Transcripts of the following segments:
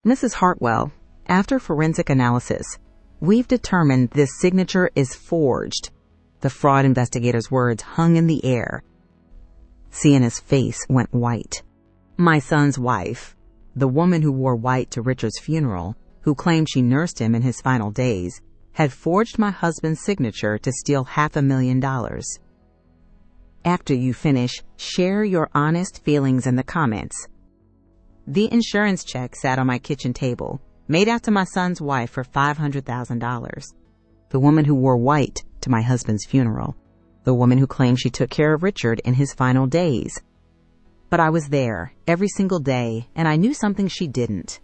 Mrs. Hartwell, after forensic analysis, we've determined this signature is forged. The fraud investigator's words hung in the air. Sienna's face went white. My son's wife, the woman who wore white to Richard's funeral, who claimed she nursed him in his final days, had forged my husband's signature to steal $500,000. After you finish, share your honest feelings in the comments. The insurance check sat on my kitchen table, made out to my son's wife for $500,000. The woman who wore white to my husband's funeral. The woman who claimed she took care of Richard in his final days. But I was there every single day, and I knew something she didn't.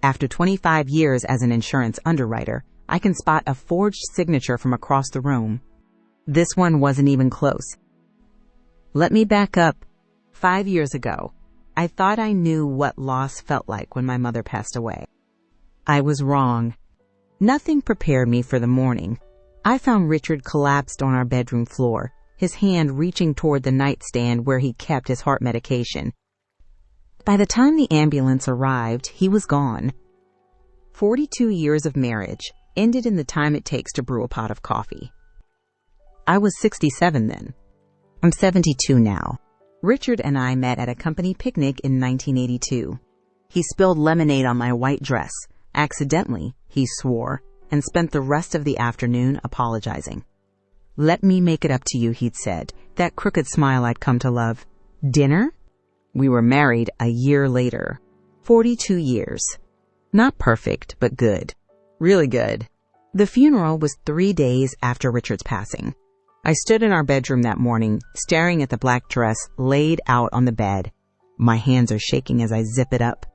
After 25 years as an insurance underwriter, I can spot a forged signature from across the room. This one wasn't even close. Let me back up. 5 years ago, I thought I knew what loss felt like when my mother passed away. I was wrong. Nothing prepared me for the morning. I found Richard collapsed on our bedroom floor, his hand reaching toward the nightstand where he kept his heart medication. By the time the ambulance arrived, he was gone. 42 years of marriage ended in the time it takes to brew a pot of coffee. I was 67 then. I'm 72 now. Richard and I met at a company picnic in 1982. He spilled lemonade on my white dress, accidentally, he swore, and spent the rest of the afternoon apologizing. "Let me make it up to you," he'd said, that crooked smile I'd come to love. "Dinner?" We were married a year later. 42 years. Not perfect, but good. Really good. The funeral was 3 days after Richard's passing. I stood in our bedroom that morning, staring at the black dress laid out on the bed. My hands are shaking as I zip it up.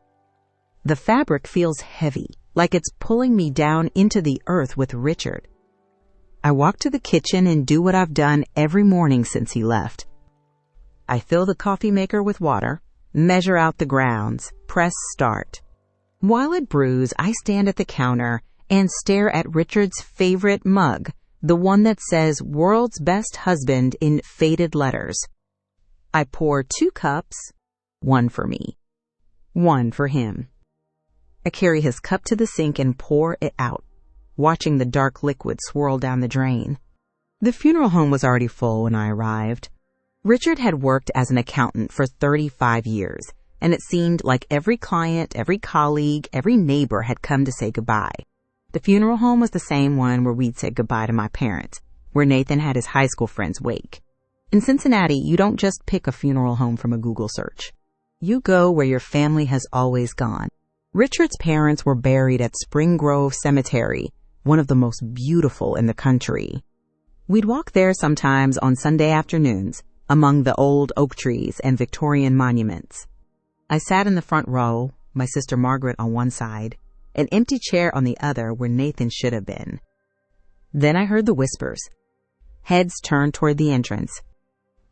The fabric feels heavy, like it's pulling me down into the earth with Richard. I walk to the kitchen and do what I've done every morning since he left. I fill the coffee maker with water, measure out the grounds, press start. While it brews, I stand at the counter and stare at Richard's favorite mug, the one that says "World's Best Husband" in faded letters. I pour 2 cups, 1 for me, 1 for him. I carry his cup to the sink and pour it out, watching the dark liquid swirl down the drain. The funeral home was already full when I arrived. Richard had worked as an accountant for 35 years, and it seemed like every client, every colleague, every neighbor had come to say goodbye. The funeral home was the same one where we'd said goodbye to my parents, where Nathan had his high school friends wake. In Cincinnati, you don't just pick a funeral home from a Google search. You go where your family has always gone. Richard's parents were buried at Spring Grove Cemetery, one of the most beautiful in the country. We'd walk there sometimes on Sunday afternoons, among the old oak trees and Victorian monuments. I sat in the front row, my sister Margaret on one side, an empty chair on the other where Nathan should have been. Then I heard the whispers. Heads turned toward the entrance.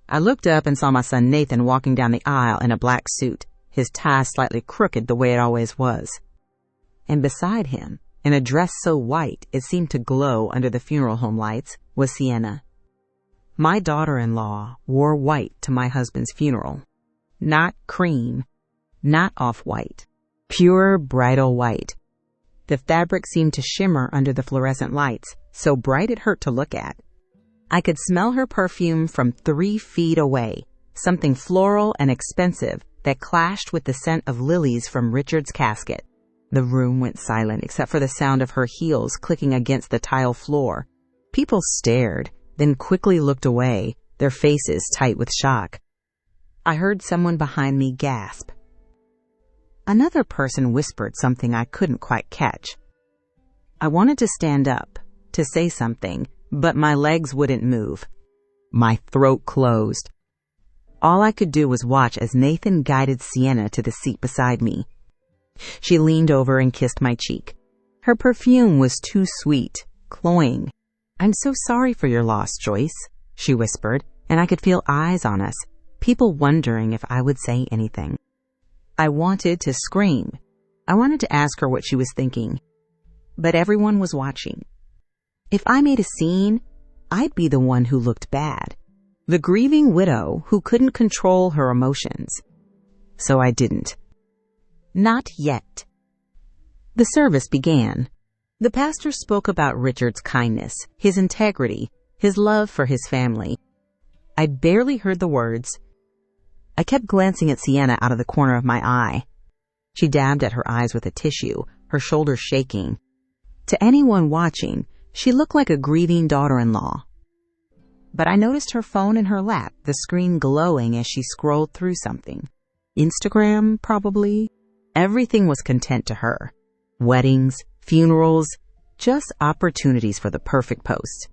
I looked up and saw my son Nathan walking down the aisle in a black suit, his tie slightly crooked the way it always was. And beside him, in a dress so white it seemed to glow under the funeral home lights, was Sienna. My daughter-in-law wore white to my husband's funeral. Not cream, not off-white, pure bridal white. The fabric seemed to shimmer under the fluorescent lights, so bright it hurt to look at. I could smell her perfume from 3 feet away, something floral and expensive that clashed with the scent of lilies from Richard's casket. The room went silent except for the sound of her heels clicking against the tile floor. People stared, then quickly looked away, their faces tight with shock. I heard someone behind me gasp. Another person whispered something I couldn't quite catch. I wanted to stand up, to say something, but my legs wouldn't move. My throat closed. All I could do was watch as Nathan guided Sienna to the seat beside me. She leaned over and kissed my cheek. Her perfume was too sweet, cloying. "I'm so sorry for your loss, Joyce," she whispered, and I could feel eyes on us, people wondering if I would say anything. I wanted to scream. I wanted to ask her what she was thinking. But everyone was watching. If I made a scene, I'd be the one who looked bad, the grieving widow who couldn't control her emotions. So I didn't. Not yet. The service began. The pastor spoke about Richard's kindness, his integrity, his love for his family. I barely heard the words. I kept glancing at Sienna out of the corner of my eye. She dabbed at her eyes with a tissue, her shoulders shaking. To anyone watching, she looked like a grieving daughter-in-law. But I noticed her phone in her lap, the screen glowing as she scrolled through something. Instagram, probably. Everything was content to her. Weddings, funerals, just opportunities for the perfect post.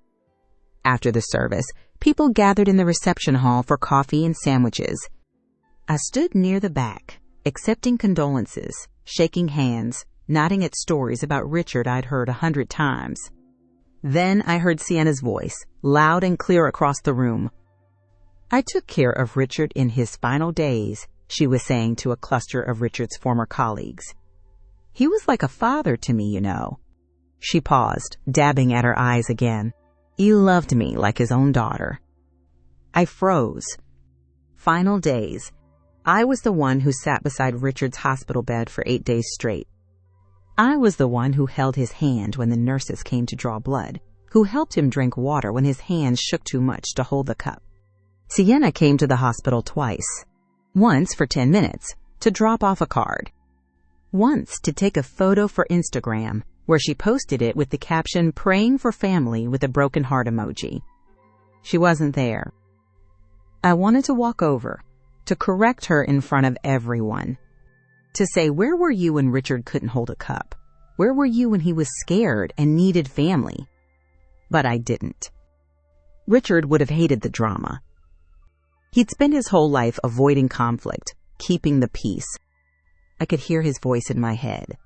After the service, people gathered in the reception hall for coffee and sandwiches. I stood near the back, accepting condolences, shaking hands, nodding at stories about Richard I'd heard 100 times. Then I heard Sienna's voice, loud and clear across the room. I took care of Richard in his final days, she was saying to a cluster of Richard's former colleagues. He was like a father to me, you know. She paused, dabbing at her eyes again. He loved me like his own daughter. I froze. Final days. I was the one who sat beside Richard's hospital bed for 8 days straight. I was the one who held his hand when the nurses came to draw blood, who helped him drink water when his hands shook too much to hold the cup. Sienna came to the hospital twice. Once for 10 minutes, to drop off a card. Once to take a photo for Instagram, where she posted it with the caption, "Praying for family," with a broken heart emoji. She wasn't there. I wanted to walk over, to correct her in front of everyone. To say, where were you when Richard couldn't hold a cup? Where were you when he was scared and needed family? But I didn't. Richard would have hated the drama. He'd spent his whole life avoiding conflict, keeping the peace. I could hear his voice in my head.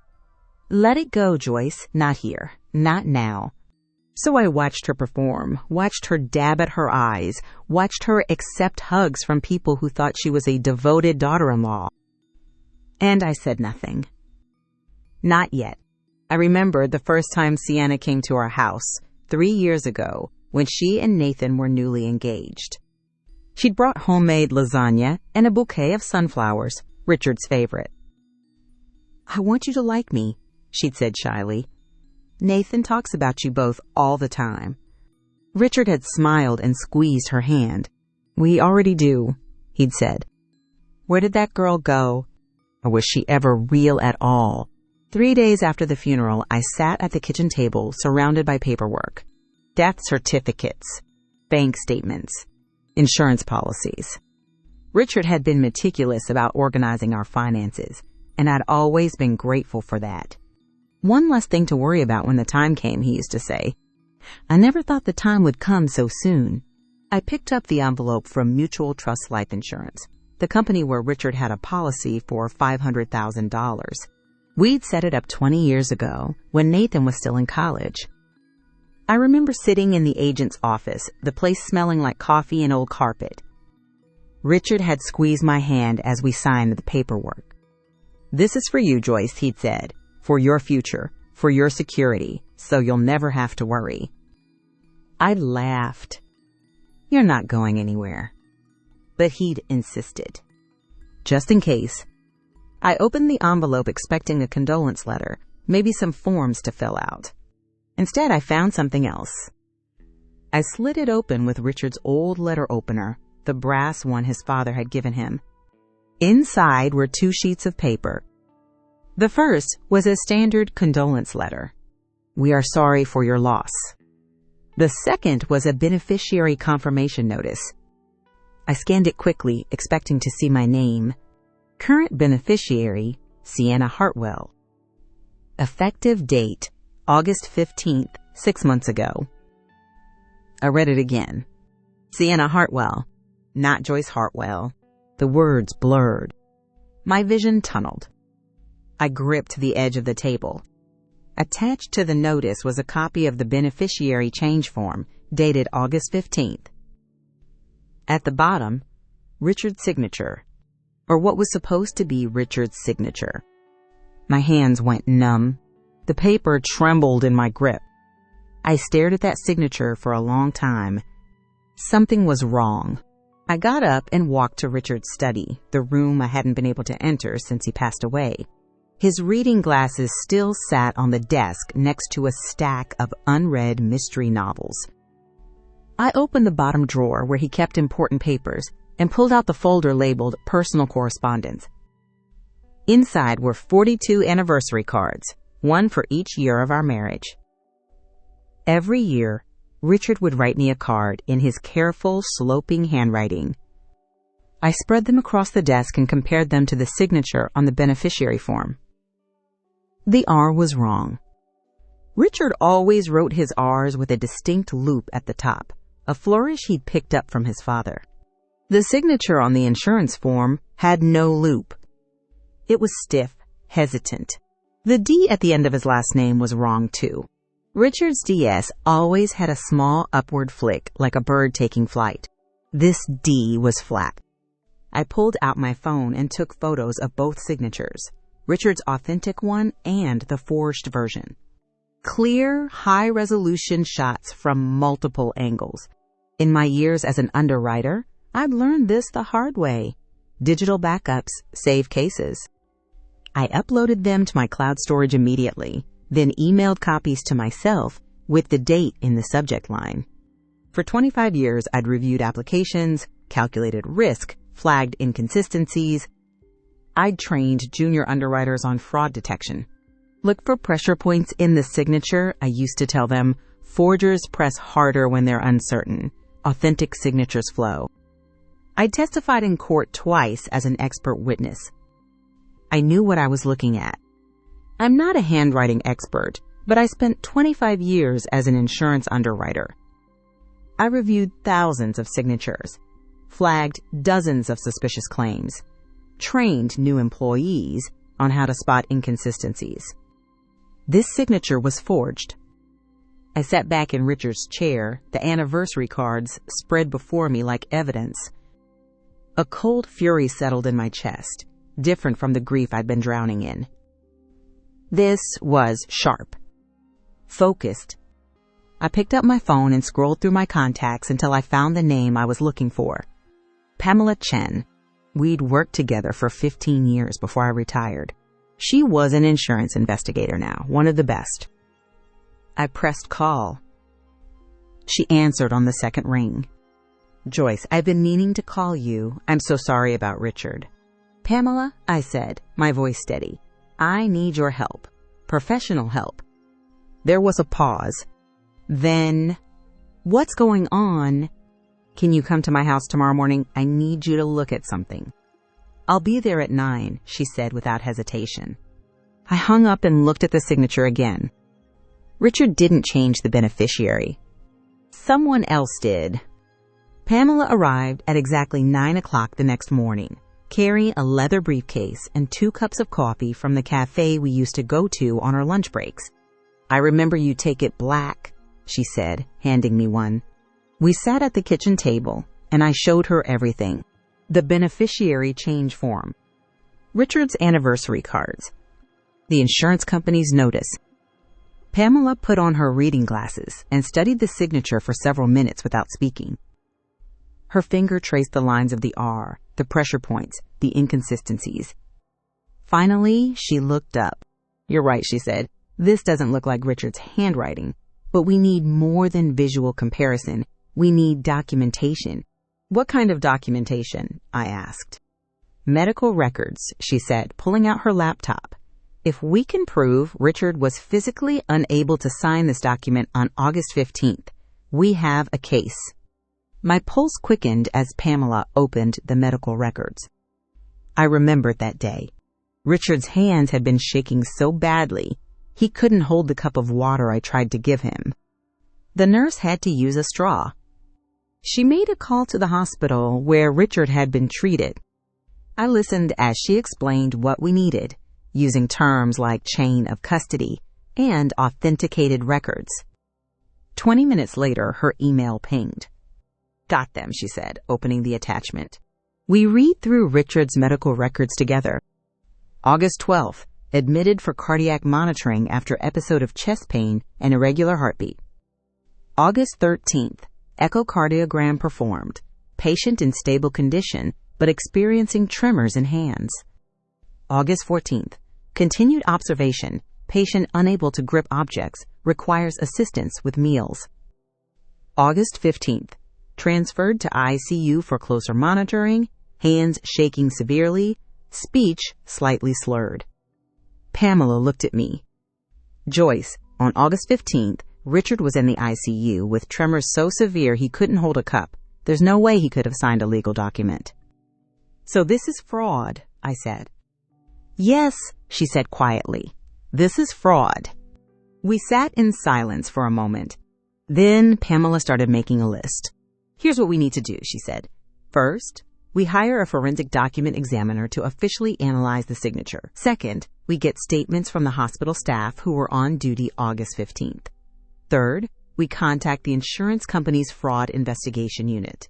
Let it go, Joyce. Not here. Not now. So I watched her perform, watched her dab at her eyes, watched her accept hugs from people who thought she was a devoted daughter-in-law. And I said nothing. Not yet. I remembered the first time Sienna came to our house, 3 years ago, when she and Nathan were newly engaged. She'd brought homemade lasagna and a bouquet of sunflowers, Richard's favorite. I want you to like me, she'd said shyly. Nathan talks about you both all the time. Richard had smiled and squeezed her hand. We already do, he'd said. Where did that girl go? Or was she ever real at all? 3 days after the funeral, I sat at the kitchen table surrounded by paperwork. Death certificates, bank statements, insurance policies. Richard had been meticulous about organizing our finances, and I'd always been grateful for that. One less thing to worry about when the time came, he used to say. I never thought the time would come so soon. I picked up the envelope from Mutual Trust Life Insurance, the company where Richard had a policy for $500,000. We'd set it up 20 years ago, when Nathan was still in college. I remember sitting in the agent's office, the place smelling like coffee and old carpet. Richard had squeezed my hand as we signed the paperwork. This is for you, Joyce, he'd said. For your future, for your security, so you'll never have to worry. I laughed. You're not going anywhere. But he'd insisted. Just in case. I opened the envelope expecting a condolence letter, maybe some forms to fill out. Instead, I found something else. I slid it open with Richard's old letter opener, the brass one his father had given him. Inside were 2 sheets of paper. The first was a standard condolence letter. We are sorry for your loss. The second was a beneficiary confirmation notice. I scanned it quickly, expecting to see my name. Current beneficiary, Sienna Hartwell. Effective date, August 15th, 6 months ago. I read it again. Sienna Hartwell, not Joyce Hartwell. The words blurred. My vision tunneled. I gripped the edge of the table. Attached to the notice was a copy of the beneficiary change form, dated August 15th. At the bottom, Richard's signature, or what was supposed to be Richard's signature. My hands went numb. The paper trembled in my grip. I stared at that signature for a long time. Something was wrong. I got up and walked to Richard's study, the room I hadn't been able to enter since he passed away. His reading glasses still sat on the desk next to a stack of unread mystery novels. I opened the bottom drawer where he kept important papers and pulled out the folder labeled Personal Correspondence. Inside were 42 anniversary cards, one for each year of our marriage. Every year, Richard would write me a card in his careful, sloping handwriting. I spread them across the desk and compared them to the signature on the beneficiary form. The R was wrong. Richard always wrote his R's with a distinct loop at the top, a flourish he'd picked up from his father. The signature on the insurance form had no loop. It was stiff, hesitant. The D at the end of his last name was wrong too. Richard's DS always had a small upward flick like a bird taking flight. This D was flat. I pulled out my phone and took photos of both signatures, Richard's authentic one and the forged version. Clear, high-resolution shots from multiple angles. In my years as an underwriter, I'd learned this the hard way. Digital backups save cases. I uploaded them to my cloud storage immediately, then emailed copies to myself with the date in the subject line. For 25 years, I'd reviewed applications, calculated risk, flagged inconsistencies. I'd trained junior underwriters on fraud detection. Look for pressure points in the signature, I used to tell them. Forgers press harder when they're uncertain. Authentic signatures flow. I testified in court twice as an expert witness. I knew what I was looking at. I'm not a handwriting expert, but I spent 25 years as an insurance underwriter. I reviewed thousands of signatures, flagged dozens of suspicious claims, trained new employees on how to spot inconsistencies. This signature was forged. I sat back in Richard's chair, the anniversary cards spread before me like evidence. A cold fury settled in my chest, different from the grief I'd been drowning in. This was sharp, focused. I picked up my phone and scrolled through my contacts until I found the name I was looking for. Pamela Chen. We'd worked together for 15 years before I retired. She was an insurance investigator now, one of the best. I pressed call. She answered on the second ring. Joyce, I've been meaning to call you. I'm so sorry about Richard. Pamela, I said, my voice steady. I need your help. Professional help. There was a pause. Then, what's going on? Can you come to my house tomorrow morning? I need you to look at something. I'll be there at 9, she said without hesitation. I hung up and looked at the signature again. Richard didn't change the beneficiary. Someone else did. Pamela arrived at exactly 9 o'clock the next morning, carrying a leather briefcase and 2 cups of coffee from the cafe we used to go to on our lunch breaks. I remember you take it black, she said, handing me one. We sat at the kitchen table, and I showed her everything. The beneficiary change form, Richard's anniversary cards, the insurance company's notice. Pamela put on her reading glasses and studied the signature for several minutes without speaking. Her finger traced the lines of the R, the pressure points, the inconsistencies. Finally, she looked up. You're right, she said. This doesn't look like Richard's handwriting, but we need more than visual comparison. We need documentation. What kind of documentation? I asked. Medical records, she said, pulling out her laptop. If we can prove Richard was physically unable to sign this document on August 15th, we have a case. My pulse quickened as Pamela opened the medical records. I remembered that day. Richard's hands had been shaking so badly, he couldn't hold the cup of water I tried to give him. The nurse had to use a straw. She made a call to the hospital where Richard had been treated. I listened as she explained what we needed, using terms like chain of custody and authenticated records. 20 minutes later, her email pinged. Got them, she said, opening the attachment. We read through Richard's medical records together. August 12th, admitted for cardiac monitoring after episode of chest pain and irregular heartbeat. August 13th, echocardiogram performed. Patient in stable condition, but experiencing tremors in hands. August 14th, Continued observation. Patient unable to grip objects. Requires assistance with meals. August 15th. Transferred to ICU for closer monitoring. Hands shaking severely. Speech slightly slurred. Pamela looked at me. Joyce, on August 15th, Richard was in the ICU with tremors so severe he couldn't hold a cup. There's no way he could have signed a legal document. So this is fraud, I said. Yes, she said quietly. This is fraud. We sat in silence for a moment. Then Pamela started making a list. Here's what we need to do, she said. First, we hire a forensic document examiner to officially analyze the signature. Second, we get statements from the hospital staff who were on duty August 15th. Third, we contact the insurance company's fraud investigation unit.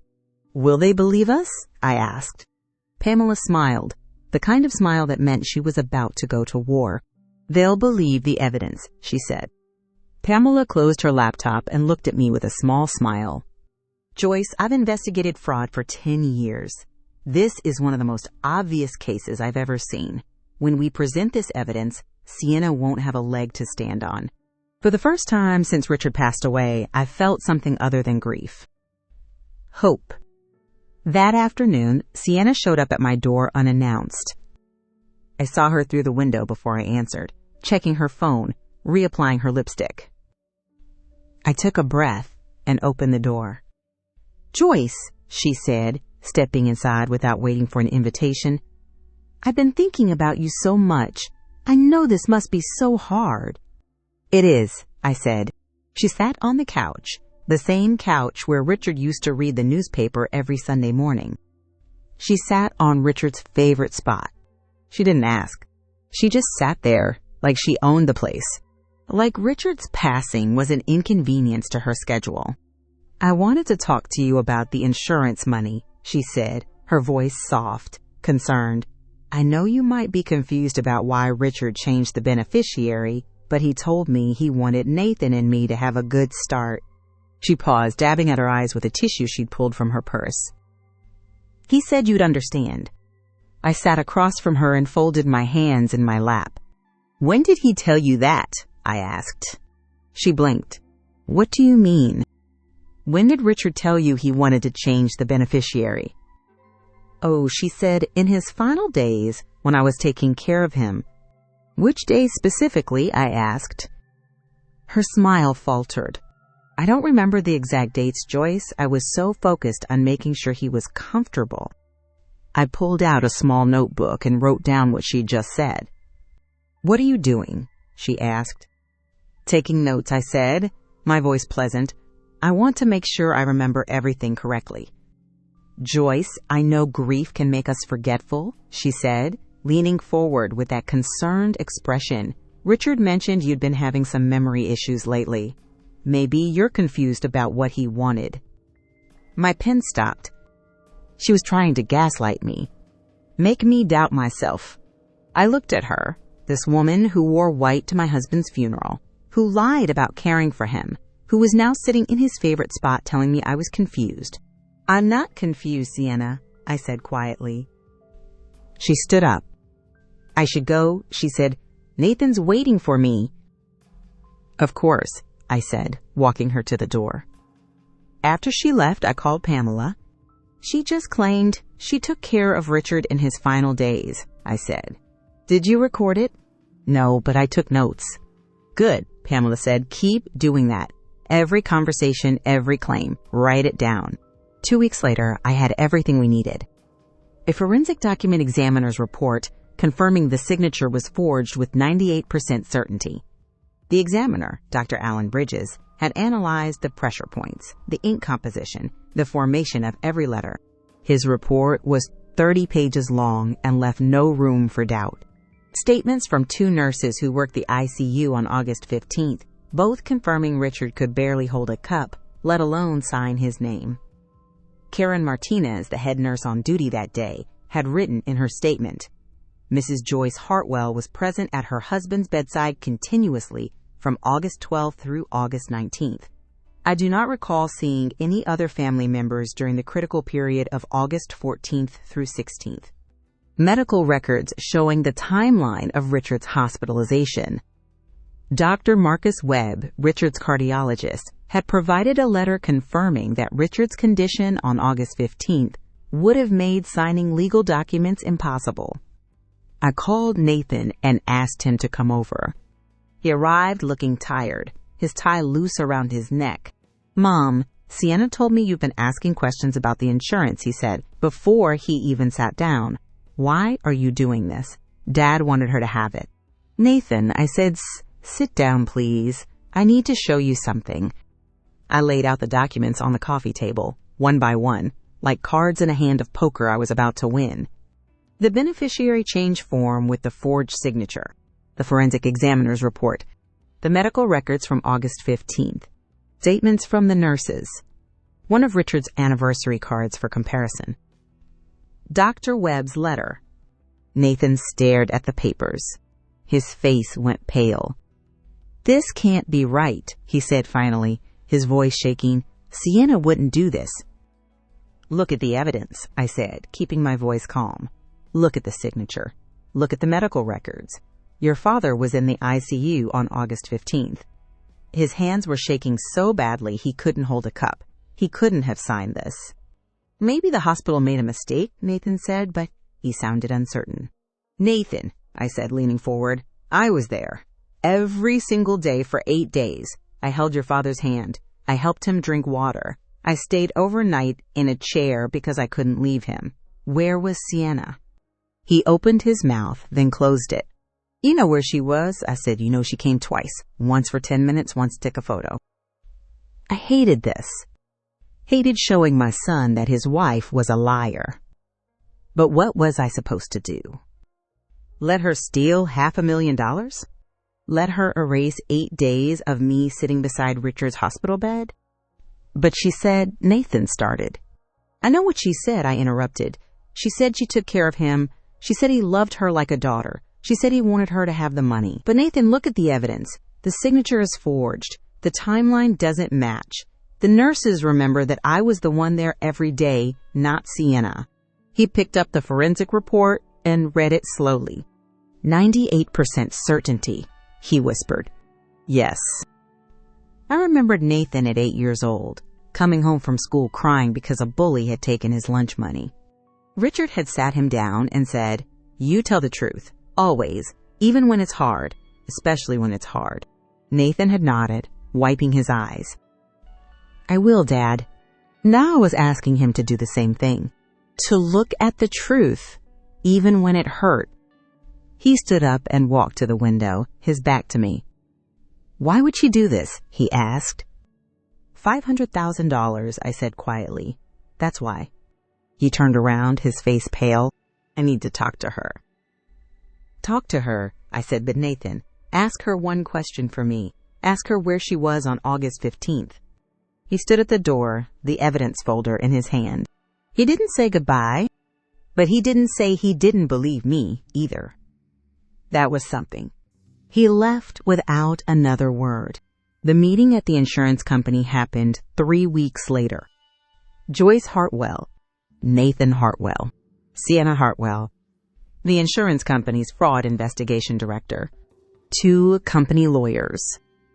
Will they believe us? I asked. Pamela smiled, the kind of smile that meant she was about to go to war. They'll believe the evidence, she said. Pamela closed her laptop and looked at me with a small smile. Joyce, I've investigated fraud for 10 years. This is one of the most obvious cases I've ever seen. When we present this evidence, Sienna won't have a leg to stand on. For the first time since Richard passed away, I felt something other than grief. Hope. That afternoon, Sienna showed up at my door unannounced. I saw her through the window before I answered, checking her phone, reapplying her lipstick. I took a breath and opened the door. Joyce, she said, stepping inside without waiting for an invitation. I've been thinking about you so much. I know this must be so hard. It is, I said. She sat on the couch, the same couch where Richard used to read the newspaper every Sunday morning. She sat on Richard's favorite spot. She didn't ask. She just sat there, like she owned the place. Like Richard's passing was an inconvenience to her schedule. I wanted to talk to you about the insurance money, she said, her voice soft, concerned. I know you might be confused about why Richard changed the beneficiary, but he told me he wanted Nathan and me to have a good start. She paused, dabbing at her eyes with a tissue she'd pulled from her purse. He said you'd understand. I sat across from her and folded my hands in my lap. When did he tell you that? I asked. She blinked. What do you mean? When did Richard tell you he wanted to change the beneficiary? Oh, she said, in his final days, when I was taking care of him. Which days specifically? I asked. Her smile faltered. I don't remember the exact dates, Joyce. I was so focused on making sure he was comfortable. I pulled out a small notebook and wrote down what she'd just said. What are you doing? She asked. Taking notes, I said, my voice pleasant. I want to make sure I remember everything correctly. Joyce, I know grief can make us forgetful, she said, leaning forward with that concerned expression. Richard mentioned you'd been having some memory issues lately. Maybe you're confused about what he wanted. My pen stopped. She was trying to gaslight me, make me doubt myself. I looked at her, this woman who wore white to my husband's funeral, who lied about caring for him, who was now sitting in his favorite spot telling me I was confused. I'm not confused, Sienna, I said quietly. She stood up. I should go, she said. Nathan's waiting for me. Of course, I said, walking her to the door. After she left, I called Pamela. She just claimed she took care of Richard in his final days, I said. Did you record it? No, but I took notes. Good, Pamela said. Keep doing that. Every conversation, every claim. Write it down. 2 weeks later, I had everything we needed. A forensic document examiner's report confirming the signature was forged with 98% certainty. The examiner, Dr. Alan Bridges, had analyzed the pressure points, the ink composition, the formation of every letter. His report was 30 pages long and left no room for doubt. Statements from 2 nurses who worked the ICU on August 15th, both confirming Richard could barely hold a cup, let alone sign his name. Karen Martinez, the head nurse on duty that day, had written in her statement, Mrs. Joyce Hartwell was present at her husband's bedside continuously from August 12th through August 19th. I do not recall seeing any other family members during the critical period of August 14th through 16th. medical records showing the timeline of Richard's hospitalization. Dr. Marcus Webb, Richard's cardiologist, had provided a letter confirming that Richard's condition on August 15th would have made signing legal documents impossible. I called Nathan and asked him to come over. He arrived looking tired, his tie loose around his neck. "Mom, Sienna told me you've been asking questions about the insurance," he said, before he even sat down. "Why are you doing this? Dad wanted her to have it." "Nathan," I said, "sit down, please. I need to show you something." I laid out the documents on the coffee table, one by one, like cards in a hand of poker I was about to win. The beneficiary change form with the forged signature, the forensic examiner's report, the medical records from August 15th, statements from the nurses, one of Richard's anniversary cards for comparison, Dr. Webb's letter. Nathan stared at the papers. His face went pale. "This can't be right," he said finally, his voice shaking. "Sienna wouldn't do this." "Look at the evidence," I said, keeping my voice calm. "Look at the signature. Look at the medical records. Your father was in the ICU on August 15th. His hands were shaking so badly he couldn't hold a cup. He couldn't have signed this." "Maybe the hospital made a mistake," Nathan said, but he sounded uncertain. "Nathan," I said, leaning forward, "I was there. Every single day for 8 days. I held your father's hand. I helped him drink water. I stayed overnight in a chair because I couldn't leave him. Where was Sienna?" He opened his mouth, then closed it. "You know where she was," I said. "You know she came twice. Once for 10 minutes, once to take a photo." I hated this. Hated showing my son that his wife was a liar. But what was I supposed to do? Let her steal $500,000? Let her erase 8 days of me sitting beside Richard's hospital bed? "But she said," Nathan started. "I know what she said," I interrupted. "She said she took care of him. She said he loved her like a daughter. She said he wanted her to have the money." "But Nathan, look at the evidence. The signature is forged. The timeline doesn't match. The nurses remember that I was the one there every day, not Sienna." He picked up the forensic report and read it slowly. 98% certainty, he whispered. "Yes." I remembered Nathan at 8 years old, coming home from school crying because a bully had taken his lunch money. Richard had sat him down and said, "You tell the truth, always, even when it's hard, especially when it's hard." Nathan had nodded, wiping his eyes. "I will, Dad." Now I was asking him to do the same thing, to look at the truth, even when it hurt. He stood up and walked to the window, his back to me. "Why would she do this?" he asked. $500,000, I said quietly. "That's why." He turned around, his face pale. "I need to talk to her." "Talk to her," I said, "but Nathan, ask her one question for me. Ask her where she was on August 15th. He stood at the door, the evidence folder in his hand. He didn't say goodbye, but he didn't say he didn't believe me either. That was something. He left without another word. The meeting at the insurance company happened 3 weeks later. Joyce Hartwell, Nathan Hartwell, Sienna Hartwell, the insurance company's fraud investigation director, 2 company lawyers.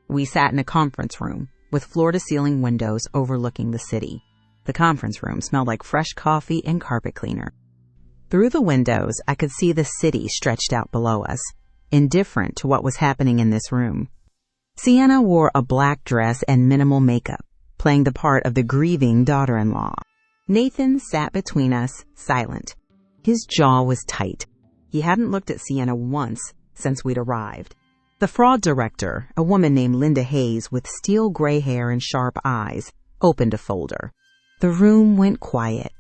We sat in a conference room with floor-to-ceiling windows overlooking the city. The conference room smelled like fresh coffee and carpet cleaner. Through the windows, I could see the city stretched out below us, indifferent to what was happening in this room. Sienna wore a black dress and minimal makeup, playing the part of the grieving daughter-in-law. Nathan sat between us, silent. His jaw was tight. He hadn't looked at Sienna once since we'd arrived. The fraud director, a woman named Linda Hayes with steel gray hair and sharp eyes, opened a folder. The room went quiet.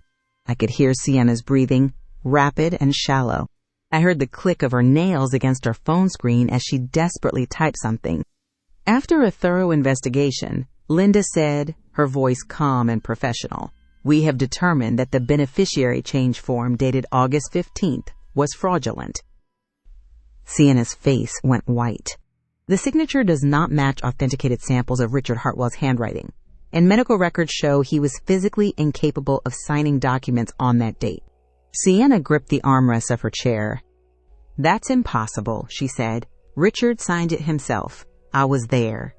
I could hear Sienna's breathing, rapid and shallow. I heard the click of her nails against her phone screen as she desperately typed something. After a thorough investigation, Linda said, her voice calm and professional, "We have determined that the beneficiary change form dated August 15th was fraudulent." Sienna's face went white. The signature does not match authenticated samples of Richard Hartwell's handwriting, and medical records show he was physically incapable of signing documents on that date. Sienna gripped the armrest of her chair. "That's impossible," she said. "Richard signed it himself. I was there."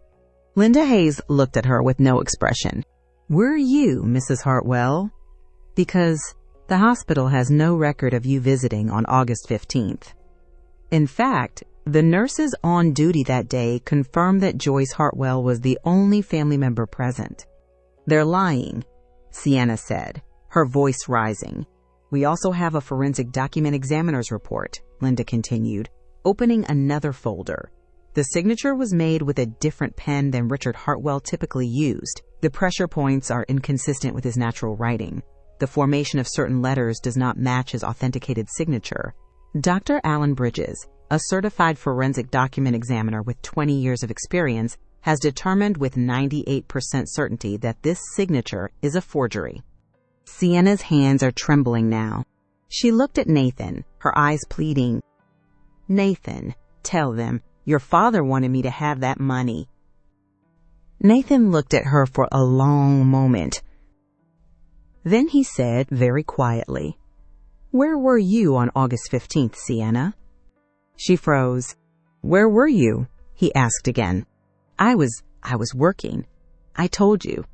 Linda Hayes looked at her with no expression. "Where are you, Mrs. Hartwell?" "Because the hospital has no record of you visiting on August 15th. In fact, the nurses on duty that day confirmed that Joyce Hartwell was the only family member present." "They're lying," Sienna said, her voice rising. "We also have a forensic document examiner's report," Linda continued, opening another folder. "The signature was made with a different pen than Richard Hartwell typically used. The pressure points are inconsistent with his natural writing. The formation of certain letters does not match his authenticated signature." Dr. Alan Bridges, a certified forensic document examiner with 20 years of experience, has determined with 98% certainty that this signature is a forgery. Sienna's hands are trembling now. She looked at Nathan, her eyes pleading. "Nathan, tell them, your father wanted me to have that money." Nathan looked at her for a long moment. Then he said very quietly, "Where were you on August 15th, Sienna?" She froze. "Where were you?" he asked again. I was working. I told you."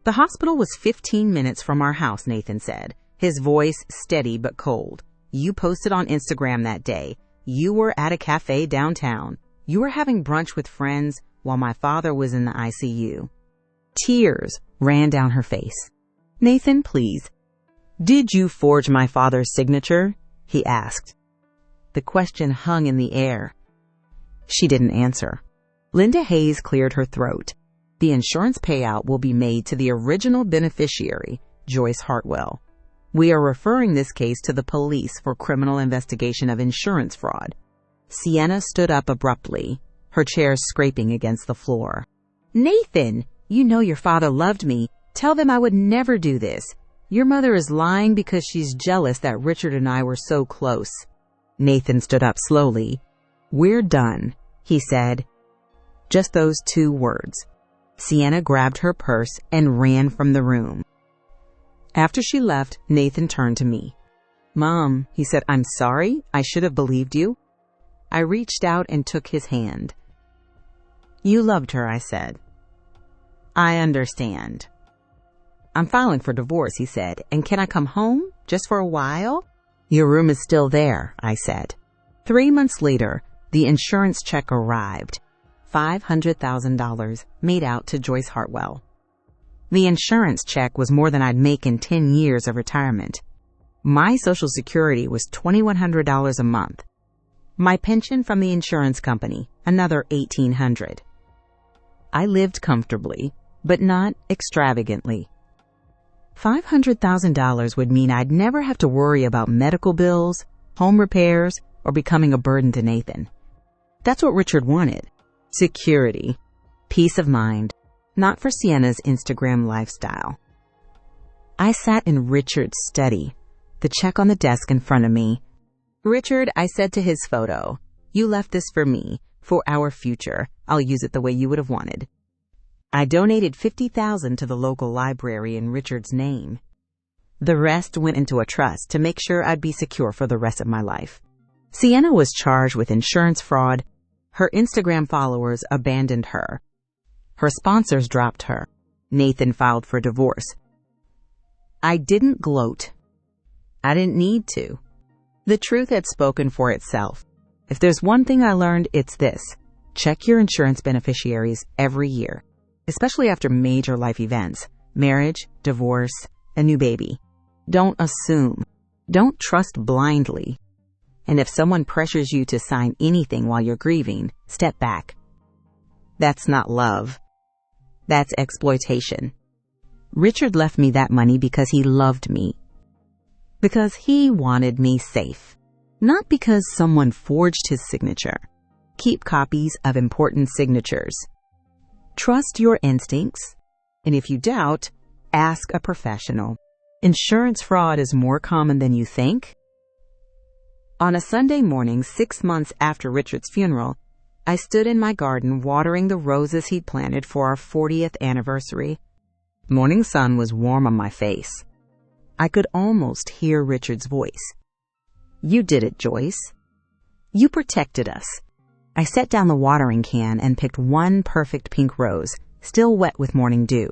"The hospital was 15 minutes from our house," Nathan said, his voice steady but cold. "You posted on Instagram that day. You were at a cafe downtown. You were having brunch with friends while my father was in the ICU." Tears ran down her face. "Nathan, please. Did you forge my father's signature?" he asked. The question hung in the air. She didn't answer. Linda Hayes cleared her throat. "The insurance payout will be made to the original beneficiary, Joyce Hartwell. We are referring this case to the police for criminal investigation of insurance fraud." Sienna stood up abruptly, her chair scraping against the floor. "Nathan, you know your father loved me. Tell them I would never do this. Your mother is lying because she's jealous that Richard and I were so close." Nathan stood up slowly. "We're done," he said. Just those 2 words. Sienna grabbed her purse and ran from the room. After she left, Nathan turned to me. "Mom," he said, "I'm sorry. I should have believed you." I reached out and took his hand. "You loved her," I said. "I understand." "I'm filing for divorce," he said, "and can I come home, just for a while?" "Your room is still there," I said. 3 months later, the insurance check arrived. $500,000 made out to Joyce Hartwell. The insurance check was more than I'd make in 10 years of retirement. My Social Security was $2,100 a month. My pension from the insurance company, another $1,800. I lived comfortably, but not extravagantly. $500,000 would mean I'd never have to worry about medical bills, home repairs, or becoming a burden to Nathan. That's what Richard wanted. Security. Peace of mind. Not for Sienna's Instagram lifestyle. I sat in Richard's study, the check on the desk in front of me. "Richard," I said to his photo, "you left this for me, for our future. I'll use it the way you would have wanted." I donated $50,000 to the local library in Richard's name. The rest went into a trust to make sure I'd be secure for the rest of my life. Sienna was charged with insurance fraud. Her Instagram followers abandoned her. Her sponsors dropped her. Nathan filed for divorce. I didn't gloat. I didn't need to. The truth had spoken for itself. If there's one thing I learned, it's this. Check your insurance beneficiaries every year, especially after major life events, marriage, divorce, a new baby. Don't assume. Don't trust blindly. And if someone pressures you to sign anything while you're grieving, step back. That's not love. That's exploitation. Richard left me that money because he loved me. Because he wanted me safe. Not because someone forged his signature. Keep copies of important signatures. Trust your instincts. And if you doubt, ask a professional. Insurance fraud is more common than you think. On a Sunday morning, 6 months after Richard's funeral, I stood in my garden watering the roses he'd planted for our 40th anniversary. Morning sun was warm on my face. I could almost hear Richard's voice. "You did it, Joyce. You protected us." I set down the watering can and picked one perfect pink rose, still wet with morning dew.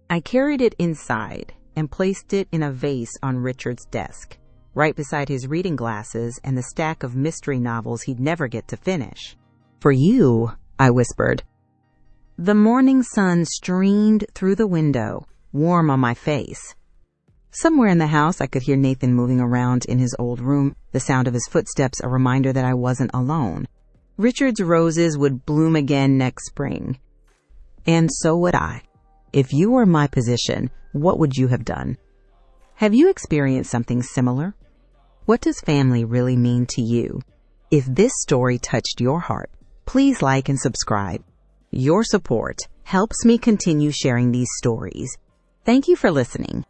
I carried it inside and placed it in a vase on Richard's desk, right beside his reading glasses and the stack of mystery novels he'd never get to finish. "For you," I whispered. The morning sun streamed through the window, warm on my face. Somewhere in the house, I could hear Nathan moving around in his old room, the sound of his footsteps a reminder that I wasn't alone. Richard's roses would bloom again next spring. And so would I. If you were in my position, what would you have done? Have you experienced something similar? What does family really mean to you? If this story touched your heart, please like and subscribe. Your support helps me continue sharing these stories. Thank you for listening.